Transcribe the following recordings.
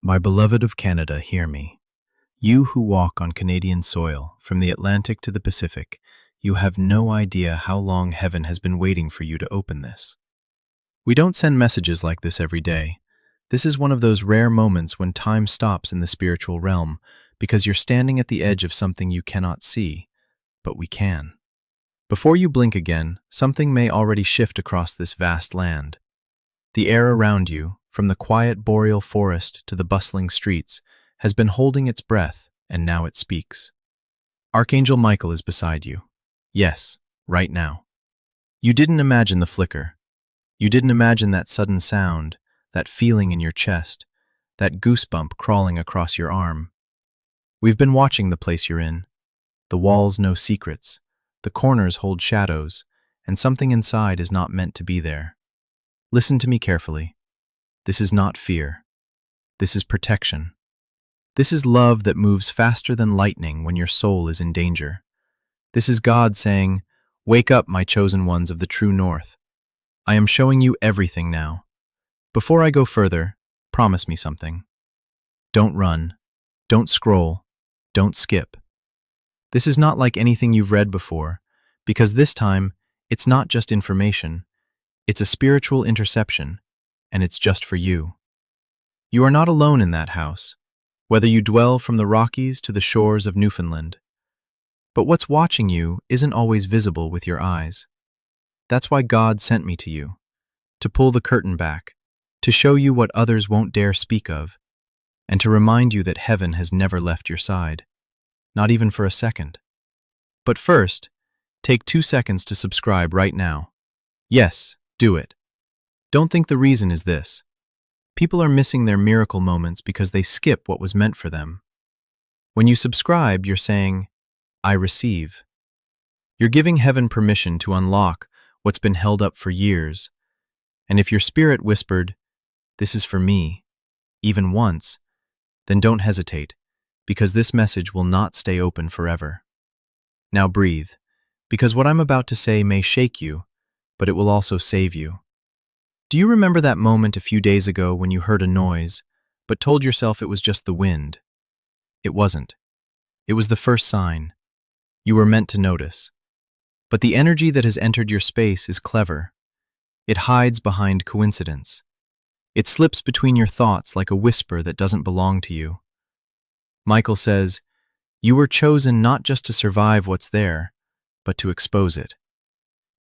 My beloved of Canada, hear me. You who walk on Canadian soil, from the Atlantic to the Pacific, you have no idea how long heaven has been waiting for you to open this. We don't send messages like this every day. This is one of those rare moments when time stops in the spiritual realm, because you're standing at the edge of something you cannot see, but we can. Before you blink again, something may already shift across this vast land. The air around you, from the quiet boreal forest to the bustling streets, has been holding its breath, and now it speaks. Archangel Michael is beside you. Yes, right now. You didn't imagine the flicker. You didn't imagine that sudden sound, that feeling in your chest, that goosebump crawling across your arm. We've been watching the place you're in. The walls know secrets, the corners hold shadows, and something inside is not meant to be there. Listen to me carefully. This is not fear. This is protection. This is love that moves faster than lightning when your soul is in danger. This is God saying, "Wake up, my chosen ones of the true north. I am showing you everything now. Before I go further, promise me something. Don't run. Don't scroll. Don't skip. This is not like anything you've read before, because this time, it's not just information. It's a spiritual interception, and it's just for you. You are not alone in that house, whether you dwell from the Rockies to the shores of Newfoundland. But what's watching you isn't always visible with your eyes. That's why God sent me to you, to pull the curtain back, to show you what others won't dare speak of, and to remind you that heaven has never left your side, not even for a second. But first, take 2 seconds to subscribe right now. Yes, do it. Don't think the reason is this. People are missing their miracle moments because they skip what was meant for them. When you subscribe, you're saying, "I receive." You're giving heaven permission to unlock what's been held up for years. And if your spirit whispered, "This is for me," even once, then don't hesitate, because this message will not stay open forever. Now breathe, because what I'm about to say may shake you, but it will also save you. Do you remember that moment a few days ago when you heard a noise, but told yourself it was just the wind? It wasn't. It was the first sign. You were meant to notice. But the energy that has entered your space is clever. It hides behind coincidence. It slips between your thoughts like a whisper that doesn't belong to you. Michael says, you were chosen not just to survive what's there, but to expose it.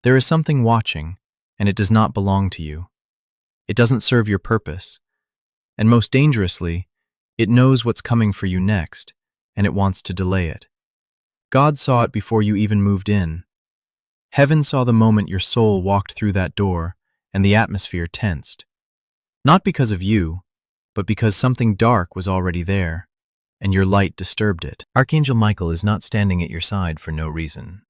There is something watching, and it does not belong to you. It doesn't serve your purpose. And most dangerously, it knows what's coming for you next, and it wants to delay it. God saw it before you even moved in. Heaven saw the moment your soul walked through that door, and the atmosphere tensed. Not because of you, but because something dark was already there, and your light disturbed it. Archangel Michael is not standing at your side for no reason.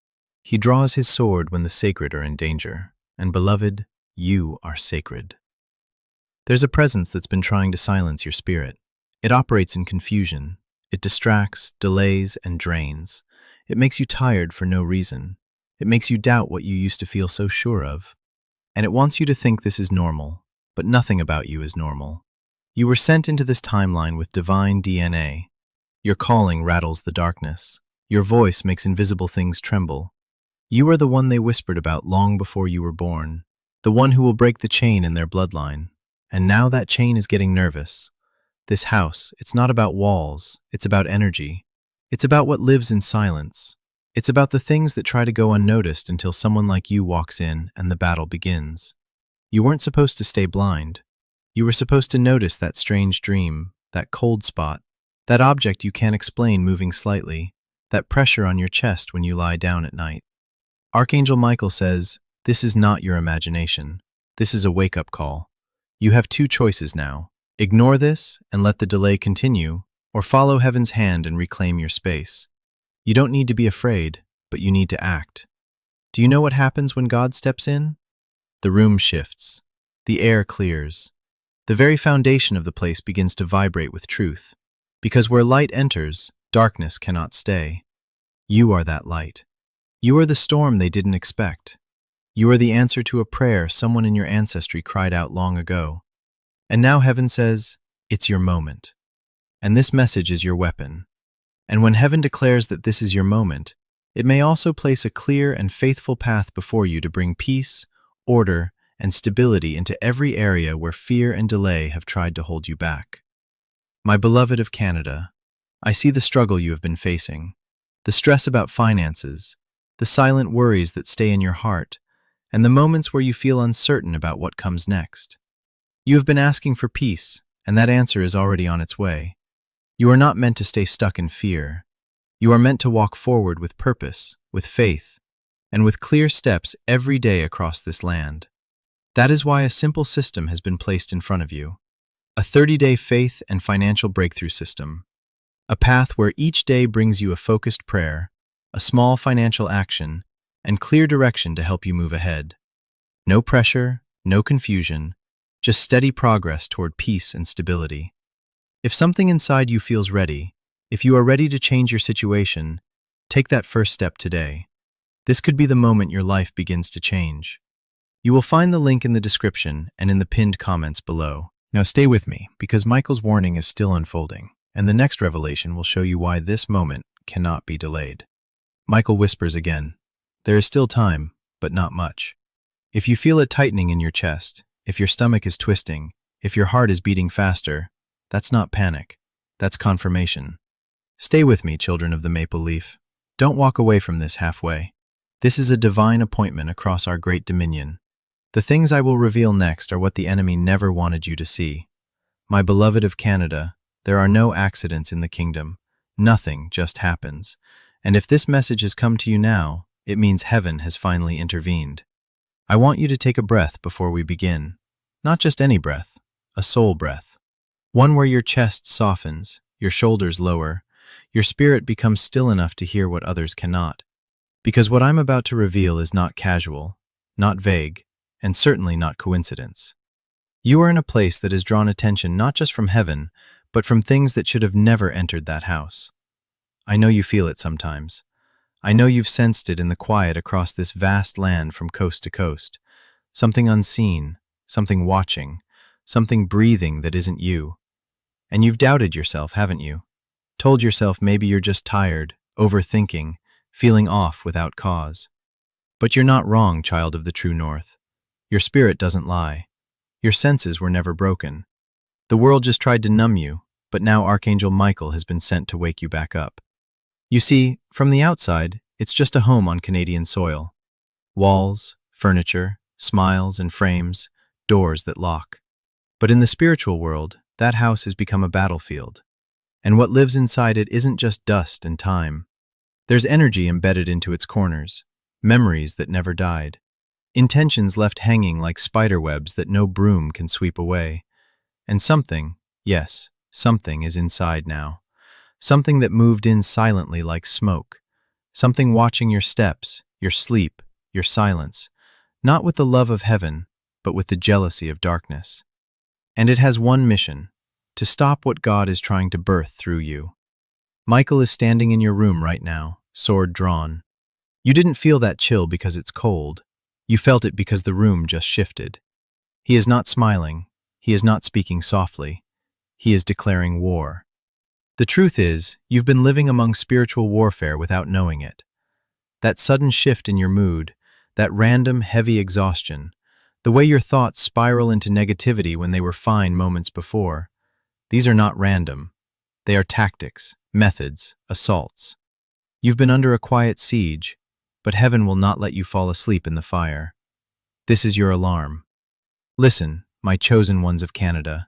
He draws his sword when the sacred are in danger, and beloved, you are sacred. There's a presence that's been trying to silence your spirit. It operates in confusion. It distracts, delays, and drains. It makes you tired for no reason. It makes you doubt what you used to feel so sure of. And it wants you to think this is normal, but nothing about you is normal. You were sent into this timeline with divine DNA. Your calling rattles the darkness. Your voice makes invisible things tremble. You are the one they whispered about long before you were born, the one who will break the chain in their bloodline. And now that chain is getting nervous. This house, it's not about walls, it's about energy. It's about what lives in silence. It's about the things that try to go unnoticed until someone like you walks in and the battle begins. You weren't supposed to stay blind. You were supposed to notice that strange dream, that cold spot, that object you can't explain moving slightly, that pressure on your chest when you lie down at night. Archangel Michael says, this is not your imagination. This is a wake-up call. You have 2 choices now. Ignore this and let the delay continue, or follow heaven's hand and reclaim your space. You don't need to be afraid, but you need to act. Do you know what happens when God steps in? The room shifts. The air clears. The very foundation of the place begins to vibrate with truth. Because where light enters, darkness cannot stay. You are that light. You are the storm they didn't expect. You are the answer to a prayer someone in your ancestry cried out long ago. And now heaven says, it's your moment. and this message is your weapon. And when heaven declares that this is your moment, it may also place a clear and faithful path before you to bring peace, order, and stability into every area where fear and delay have tried to hold you back. My beloved of Canada, I see the struggle you have been facing, the stress about finances, the silent worries that stay in your heart, and the moments where you feel uncertain about what comes next. You have been asking for peace, and that answer is already on its way. You are not meant to stay stuck in fear. You are meant to walk forward with purpose, with faith, and with clear steps every day across this land. That is why a simple system has been placed in front of you. A 30-day faith and financial breakthrough system. A path where each day brings you a focused prayer, a small financial action, and clear direction to help you move ahead. No pressure, no confusion, just steady progress toward peace and stability. If something inside you feels ready, if you are ready to change your situation, take that first step today. This could be the moment your life begins to change. You will find the link in the description and in the pinned comments below. Now stay with me, because Michael's warning is still unfolding, and the next revelation will show you why this moment cannot be delayed. Michael whispers again, "There is still time, but not much." If you feel it tightening in your chest, if your stomach is twisting, if your heart is beating faster, that's not panic, that's confirmation. Stay with me, children of the maple leaf. Don't walk away from this halfway. This is a divine appointment across our great dominion. The things I will reveal next are what the enemy never wanted you to see. My beloved of Canada, there are no accidents in the kingdom. Nothing just happens. And if this message has come to you now, it means heaven has finally intervened. I want you to take a breath before we begin. Not just any breath, a soul breath. One where your chest softens, your shoulders lower, your spirit becomes still enough to hear what others cannot. Because what I'm about to reveal is not casual, not vague, and certainly not coincidence. You are in a place that has drawn attention not just from heaven, but from things that should have never entered that house. I know you feel it sometimes. I know you've sensed it in the quiet across this vast land from coast to coast. Something unseen, something watching, something breathing that isn't you. And you've doubted yourself, haven't you? Told yourself maybe you're just tired, overthinking, feeling off without cause. But you're not wrong, child of the true north. Your spirit doesn't lie. Your senses were never broken. The world just tried to numb you, but now Archangel Michael has been sent to wake you back up. You see, from the outside, it's just a home on Canadian soil. Walls, furniture, smiles and frames, doors that lock. But in the spiritual world, that house has become a battlefield. And what lives inside it isn't just dust and time. There's energy embedded into its corners, memories that never died, intentions left hanging like spider webs that no broom can sweep away. And something, yes, something is inside now. Something that moved in silently like smoke. Something watching your steps, your sleep, your silence, not with the love of heaven, but with the jealousy of darkness. And it has one mission, to stop what God is trying to birth through you. Michael is standing in your room right now, sword drawn. You didn't feel that chill because it's cold. You felt it because the room just shifted. He is not smiling. He is not speaking softly. He is declaring war. The truth is, you've been living among spiritual warfare without knowing it. That sudden shift in your mood, that random, heavy exhaustion, the way your thoughts spiral into negativity when they were fine moments before, these are not random. They are tactics, methods, assaults. You've been under a quiet siege, but heaven will not let you fall asleep in the fire. This is your alarm. Listen, my chosen ones of Canada.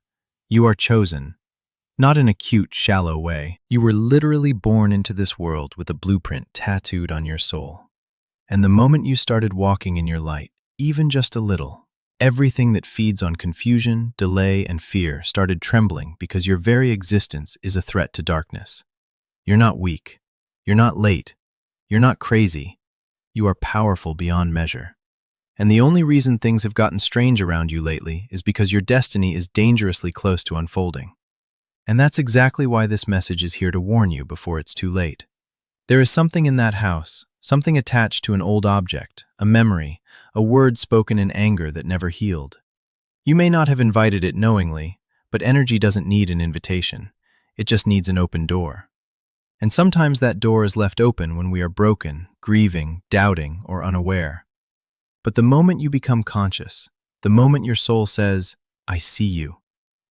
You are chosen. Not in a cute, shallow way. You were literally born into this world with a blueprint tattooed on your soul. And the moment you started walking in your light, even just a little, everything that feeds on confusion, delay, and fear started trembling because your very existence is a threat to darkness. You're not weak. You're not late. You're not crazy. You are powerful beyond measure. And the only reason things have gotten strange around you lately is because your destiny is dangerously close to unfolding. And that's exactly why this message is here to warn you before it's too late. There is something in that house, something attached to an old object, a memory, a word spoken in anger that never healed. You may not have invited it knowingly, but energy doesn't need an invitation. It just needs an open door. And sometimes that door is left open when we are broken, grieving, doubting, or unaware. But the moment you become conscious, the moment your soul says, "I see you,"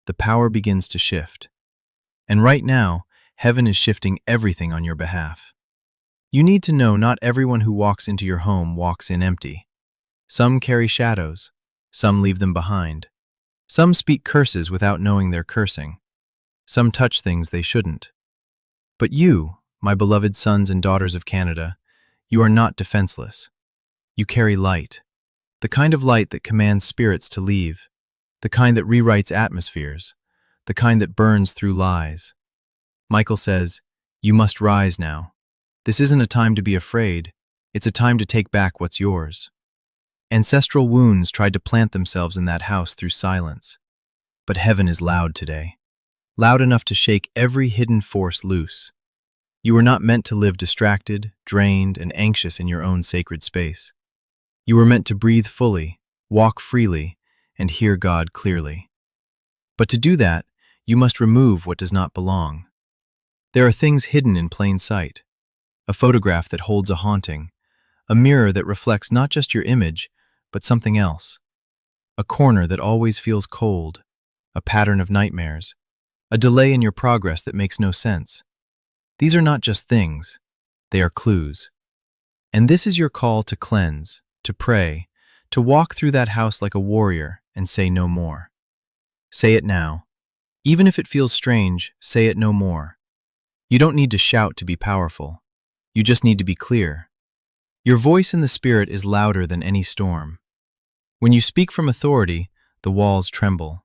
the power begins to shift. And right now, heaven is shifting everything on your behalf. You need to know not everyone who walks into your home walks in empty. Some carry shadows, some leave them behind. Some speak curses without knowing they're cursing. Some touch things they shouldn't. But you, my beloved sons and daughters of Canada, you are not defenseless. You carry light, the kind of light that commands spirits to leave, the kind that rewrites atmospheres, the kind that burns through lies. Michael says, "You must rise now. This isn't a time to be afraid. It's a time to take back what's yours." Ancestral wounds tried to plant themselves in that house through silence. But heaven is loud today, loud enough to shake every hidden force loose. You were not meant to live distracted, drained, and anxious in your own sacred space. You were meant to breathe fully, walk freely, and hear God clearly. But to do that, you must remove what does not belong. There are things hidden in plain sight. A photograph that holds a haunting, a mirror that reflects not just your image, but something else. A corner that always feels cold, a pattern of nightmares, a delay in your progress that makes no sense. These are not just things, they are clues. And this is your call to cleanse, to pray, to walk through that house like a warrior and say no more. Say it now. Even if it feels strange, say it no more. You don't need to shout to be powerful. You just need to be clear. Your voice in the spirit is louder than any storm. When you speak from authority, the walls tremble.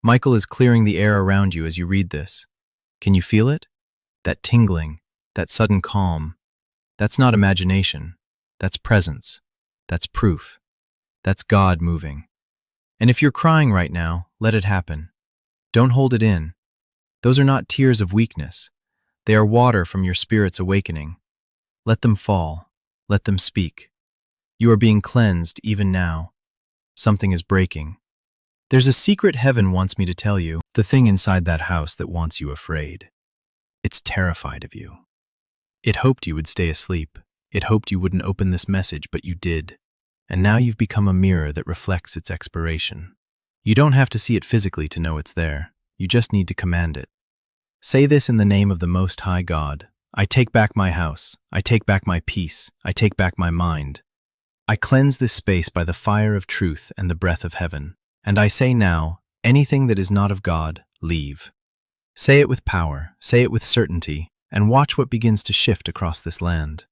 Michael is clearing the air around you as you read this. Can you feel it? That tingling, that sudden calm. That's not imagination. That's presence. That's proof. That's God moving. And if you're crying right now, let it happen. Don't hold it in. Those are not tears of weakness. They are water from your spirit's awakening. Let them fall. Let them speak. You are being cleansed even now. Something is breaking. There's a secret heaven wants me to tell you, the thing inside that house that wants you afraid. It's terrified of you. It hoped you would stay asleep. It hoped you wouldn't open this message, but you did. And now you've become a mirror that reflects its expiration. You don't have to see it physically to know it's there. You just need to command it. Say this in the name of the Most High God. I take back my house. I take back my peace. I take back my mind. I cleanse this space by the fire of truth and the breath of heaven. And I say now, anything that is not of God, leave. Say it with power, say it with certainty, and watch what begins to shift across this land.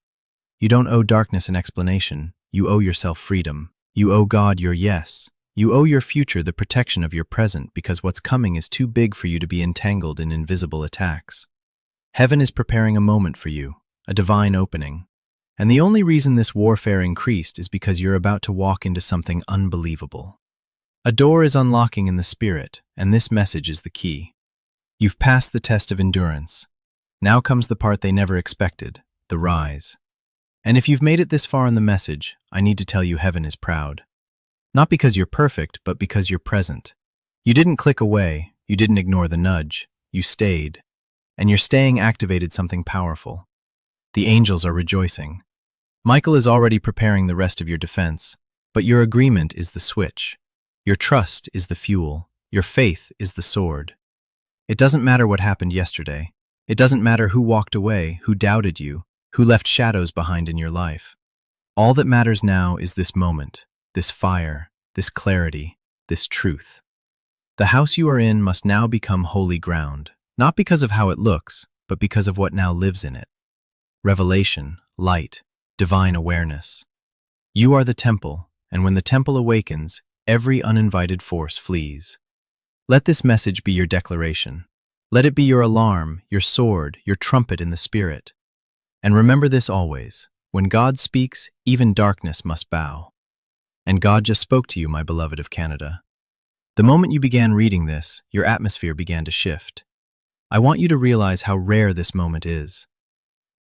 You don't owe darkness an explanation. You owe yourself freedom. You owe God your yes. You owe your future the protection of your present, because what's coming is too big for you to be entangled in invisible attacks. Heaven is preparing a moment for you, a divine opening. And the only reason this warfare increased is because you're about to walk into something unbelievable. A door is unlocking in the spirit, and this message is the key. You've passed the test of endurance. Now comes the part they never expected, the rise. And if you've made it this far in the message, I need to tell you heaven is proud. Not because you're perfect, but because you're present. You didn't click away, you didn't ignore the nudge, you stayed. And your staying activated something powerful. The angels are rejoicing. Michael is already preparing the rest of your defense, but your agreement is the switch. Your trust is the fuel. Your faith is the sword. It doesn't matter what happened yesterday. It doesn't matter who walked away, who doubted you, who left shadows behind in your life. All that matters now is this moment, this fire, this clarity, this truth. The house you are in must now become holy ground, not because of how it looks, but because of what now lives in it. Revelation, light, divine awareness. You are the temple, and when the temple awakens, every uninvited force flees. Let this message be your declaration. Let it be your alarm, your sword, your trumpet in the spirit. And remember this always. When God speaks, even darkness must bow. And God just spoke to you, my beloved of Canada. The moment you began reading this, your atmosphere began to shift. I want you to realize how rare this moment is.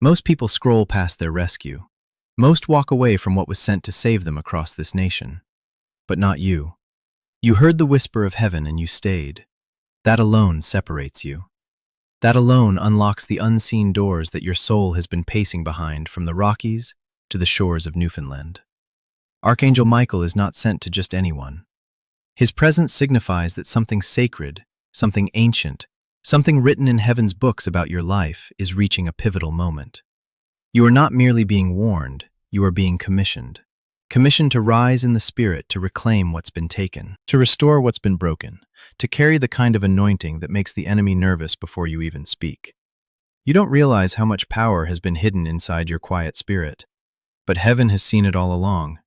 Most people scroll past their rescue. Most walk away from what was sent to save them across this nation. But not you. You heard the whisper of heaven and you stayed. That alone separates you. That alone unlocks the unseen doors that your soul has been pacing behind from the Rockies to the shores of Newfoundland. Archangel Michael is not sent to just anyone. His presence signifies that something sacred, something ancient, something written in heaven's books about your life is reaching a pivotal moment. You are not merely being warned, you are being commissioned. Commissioned to rise in the spirit to reclaim what's been taken, to restore what's been broken, to carry the kind of anointing that makes the enemy nervous before you even speak. You don't realize how much power has been hidden inside your quiet spirit. But heaven has seen it all along,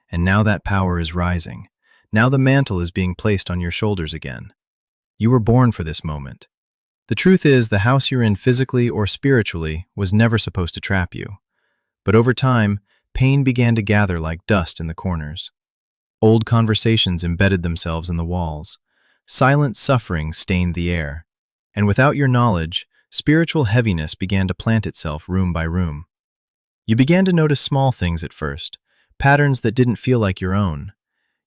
and now that power is rising. Now the mantle is being placed on your shoulders again. You were born for this moment. The truth is, the house you're in physically or spiritually was never supposed to trap you. But over time, pain began to gather like dust in the corners. Old conversations embedded themselves in the walls. Silent suffering stained the air. And without your knowledge, spiritual heaviness began to plant itself room by room. You began to notice small things at first, patterns that didn't feel like your own.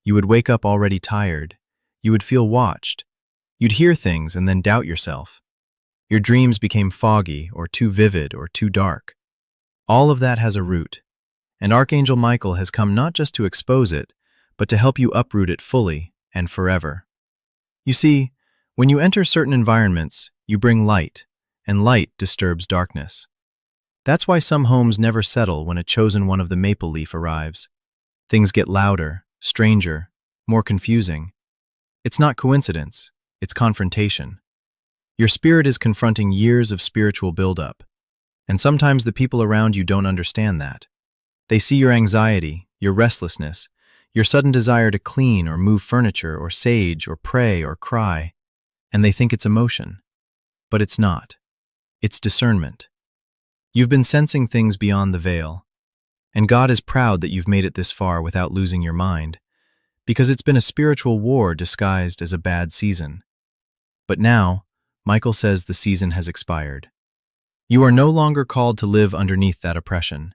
You would wake up already tired. You would feel watched. You'd hear things and then doubt yourself. Your dreams became foggy or too vivid or too dark. All of that has a root, and Archangel Michael has come not just to expose it, but to help you uproot it fully and forever. You see, when you enter certain environments, you bring light, and light disturbs darkness. That's why some homes never settle when a chosen one of the maple leaf arrives. Things get louder, stranger, more confusing. It's not coincidence, it's confrontation. Your spirit is confronting years of spiritual buildup, and sometimes the people around you don't understand that. They see your anxiety, your restlessness, your sudden desire to clean or move furniture or sage or pray or cry, and they think it's emotion. But it's not. It's discernment. You've been sensing things beyond the veil, and God is proud that you've made it this far without losing your mind, because it's been a spiritual war disguised as a bad season. But now, Michael says the season has expired. You are no longer called to live underneath that oppression.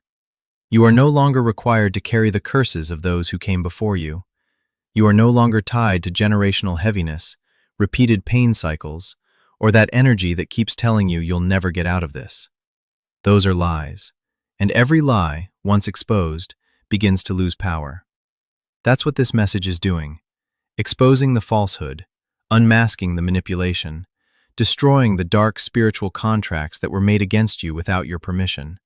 You are no longer required to carry the curses of those who came before you. You are no longer tied to generational heaviness, repeated pain cycles, or that energy that keeps telling you you'll never get out of this. Those are lies, and every lie, once exposed, begins to lose power. That's what this message is doing, exposing the falsehood, unmasking the manipulation, destroying the dark spiritual contracts that were made against you without your permission.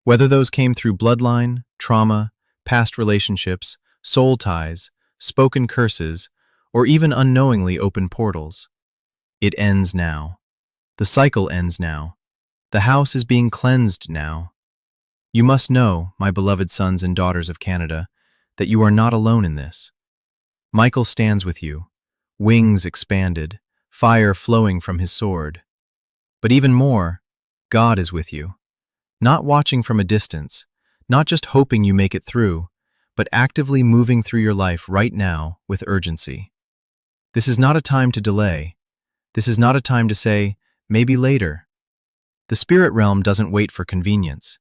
Whether those came through bloodline, trauma, past relationships, soul ties, spoken curses, or even unknowingly open portals. It ends now. The cycle ends now. The house is being cleansed now. You must know, my beloved sons and daughters of Canada, that you are not alone in this. Michael stands with you, wings expanded, fire flowing from his sword. But even more, God is with you, not watching from a distance, not just hoping you make it through, but actively moving through your life right now with urgency. This is not a time to delay. This is not a time to say, maybe later. The spirit realm doesn't wait for convenience.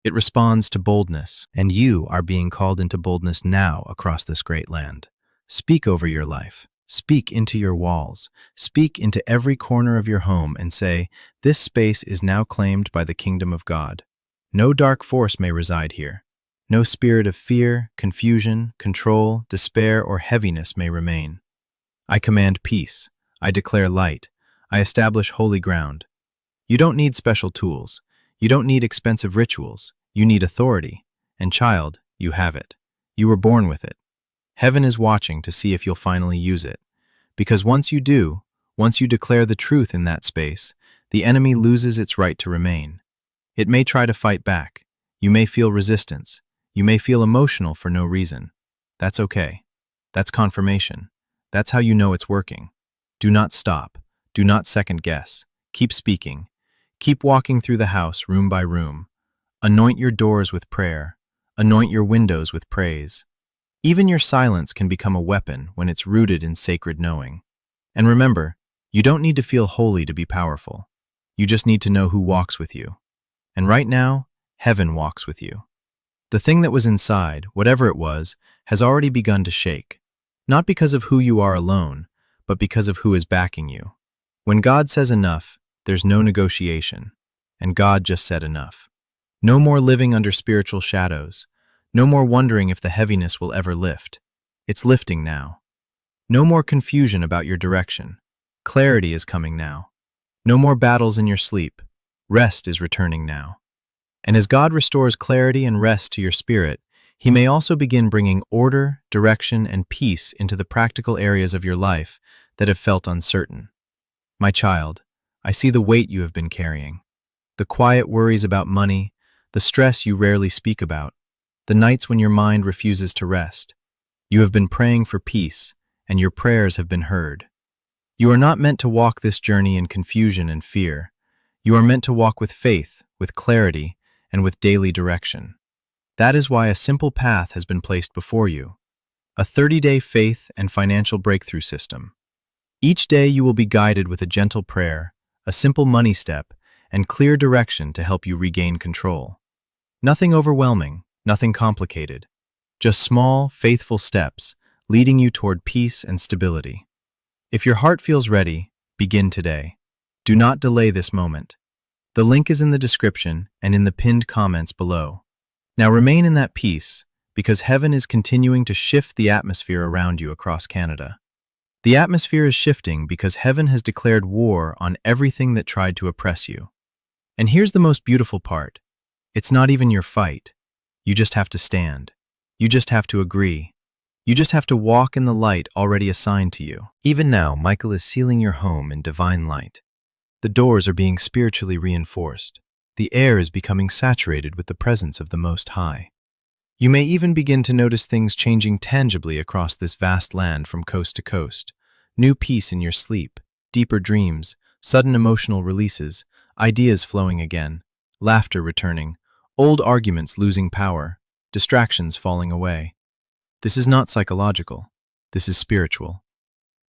It responds to boldness, and you are being called into boldness now across this great land. Speak over your life. Speak into your walls. Speak into every corner of your home and say, this space is now claimed by the kingdom of God. No dark force may reside here. No spirit of fear, confusion, control, despair, or heaviness may remain. I command peace. I declare light. I establish holy ground. You don't need special tools. You don't need expensive rituals. You need authority. And child, you have it. You were born with it. Heaven is watching to see if you'll finally use it. Because once you do, once you declare the truth in that space, the enemy loses its right to remain. It may try to fight back. You may feel resistance. You may feel emotional for no reason. That's okay. That's confirmation. That's how you know it's working. Do not stop. Do not second guess. Keep speaking. Keep walking through the house room by room. Anoint your doors with prayer. Anoint your windows with praise. Even your silence can become a weapon when it's rooted in sacred knowing. And remember, you don't need to feel holy to be powerful. You just need to know who walks with you. And right now, heaven walks with you. The thing that was inside, whatever it was, has already begun to shake. Not because of who you are alone, but because of who is backing you. When God says enough, there's no negotiation, and God just said enough. No more living under spiritual shadows. No more wondering if the heaviness will ever lift. It's lifting now. No more confusion about your direction. Clarity is coming now. No more battles in your sleep. Rest is returning now. And as God restores clarity and rest to your spirit, He may also begin bringing order, direction, and peace into the practical areas of your life that have felt uncertain. My child, I see the weight you have been carrying. The quiet worries about money, the stress you rarely speak about, the nights when your mind refuses to rest. You have been praying for peace, and your prayers have been heard. You are not meant to walk this journey in confusion and fear. You are meant to walk with faith, with clarity, and with daily direction. That is why a simple path has been placed before you, a 30-day faith and financial breakthrough system. Each day you will be guided with a gentle prayer, a simple money step, and clear direction to help you regain control. Nothing overwhelming, nothing complicated, just small, faithful steps leading you toward peace and stability. If your heart feels ready, begin today. Do not delay this moment. The link is in the description and in the pinned comments below. Now remain in that peace, because heaven is continuing to shift the atmosphere around you across Canada. The atmosphere is shifting because heaven has declared war on everything that tried to oppress you. And here's the most beautiful part. It's not even your fight. You just have to stand. You just have to agree. You just have to walk in the light already assigned to you. Even now, Michael is sealing your home in divine light. The doors are being spiritually reinforced. The air is becoming saturated with the presence of the Most High. You may even begin to notice things changing tangibly across this vast land from coast to coast. New peace in your sleep, deeper dreams, sudden emotional releases, ideas flowing again, laughter returning, old arguments losing power, distractions falling away. This is not psychological. This is spiritual.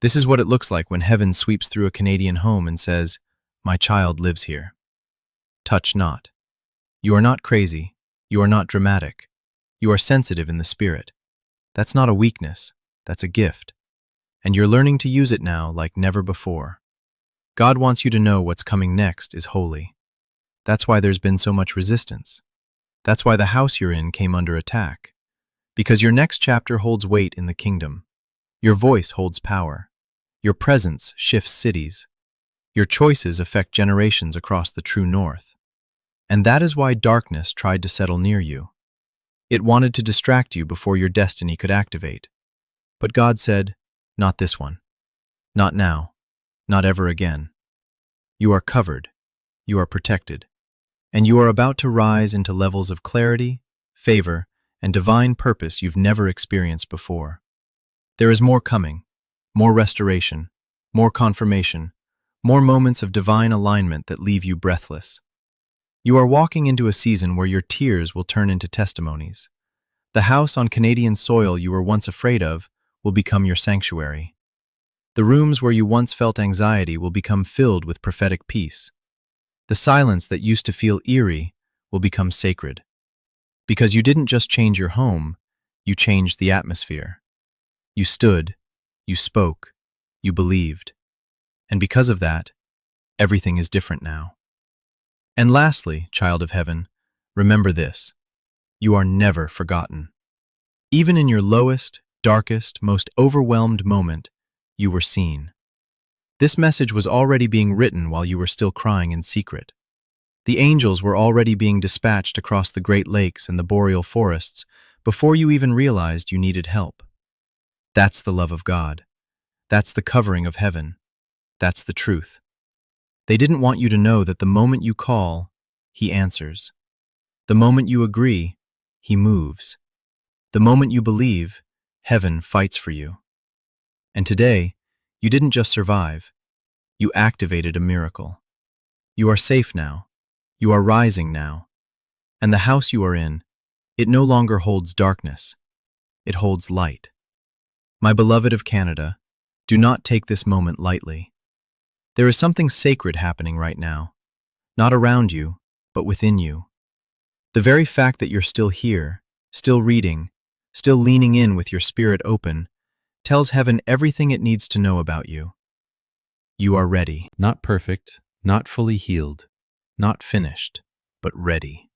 This is what it looks like when heaven sweeps through a Canadian home and says, "My child lives here." Touch not. You are not crazy. You are not dramatic. You are sensitive in the spirit. That's not a weakness. That's a gift. And you're learning to use it now like never before. God wants you to know what's coming next is holy. That's why there's been so much resistance. That's why the house you're in came under attack. Because your next chapter holds weight in the kingdom. Your voice holds power. Your presence shifts cities. Your choices affect generations across the true north. And that is why darkness tried to settle near you. It wanted to distract you before your destiny could activate. But God said, "Not this one. Not now. Not ever again. You are covered. You are protected. And you are about to rise into levels of clarity, favor, and divine purpose you've never experienced before. There is more coming, more restoration, more confirmation, more moments of divine alignment that leave you breathless. You are walking into a season where your tears will turn into testimonies. The house on Canadian soil you were once afraid of will become your sanctuary. The rooms where you once felt anxiety will become filled with prophetic peace. The silence that used to feel eerie will become sacred. Because you didn't just change your home, you changed the atmosphere. You stood, you spoke, you believed. And because of that, everything is different now. And lastly, child of heaven, remember this. You are never forgotten. Even in your lowest, darkest, most overwhelmed moment, you were seen. This message was already being written while you were still crying in secret. The angels were already being dispatched across the Great Lakes and the boreal forests before you even realized you needed help. That's the love of God. That's the covering of heaven. That's the truth. They didn't want you to know that the moment you call, He answers. The moment you agree, He moves. The moment you believe, heaven fights for you. And today, you didn't just survive. You activated a miracle. You are safe now. You are rising now. And the house you are in, it no longer holds darkness. It holds light. My beloved of Canada, do not take this moment lightly. There is something sacred happening right now, not around you, but within you. The very fact that you're still here, still reading, still leaning in with your spirit open, tells heaven everything it needs to know about you. You are ready. Not perfect, Not fully healed, not finished, but ready.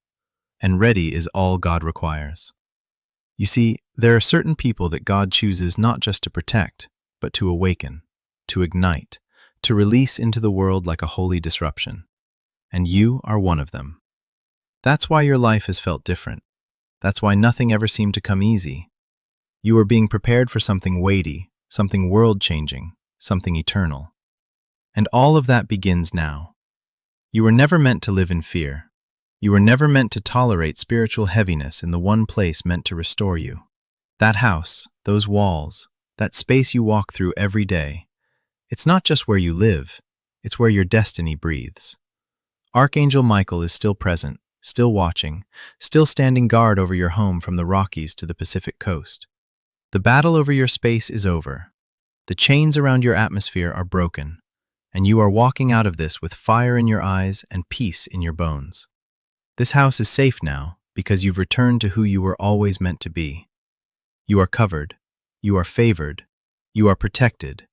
And ready is all God requires. You see, there are certain people that God chooses not just to protect, but to awaken, to ignite, to release into the world like a holy disruption. And you are one of them. That's why your life has felt different. That's why nothing ever seemed to come easy. You are being prepared for something weighty, something world-changing, something eternal. And all of that begins now. You were never meant to live in fear. You were never meant to tolerate spiritual heaviness in the one place meant to restore you. That house, those walls, that space you walk through every day, it's not just where you live, it's where your destiny breathes. Archangel Michael is still present, still watching, still standing guard over your home from the Rockies to the Pacific coast. The battle over your space is over. The chains around your atmosphere are broken, and you are walking out of this with fire in your eyes and peace in your bones. This house is safe now because you've returned to who you were always meant to be. You are covered, you are favored, you are protected,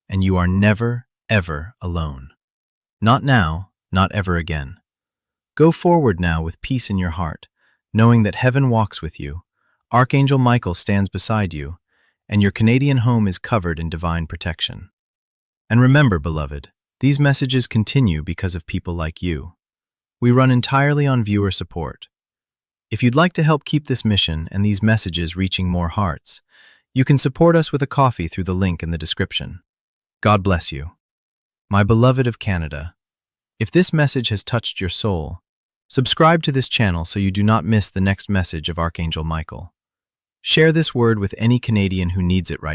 and you are never, ever alone. Not now, not ever again. Go forward now with peace in your heart, knowing that heaven walks with you, Archangel Michael stands beside you, and your Canadian home is covered in divine protection. And remember, beloved, these messages continue because of people like you. We run entirely on viewer support. If you'd like to help keep this mission and these messages reaching more hearts, you can support us with a coffee through the link in the description. God bless you. My beloved of Canada, if this message has touched your soul, subscribe to this channel so you do not miss the next message of Archangel Michael. Share this word with any Canadian who needs it right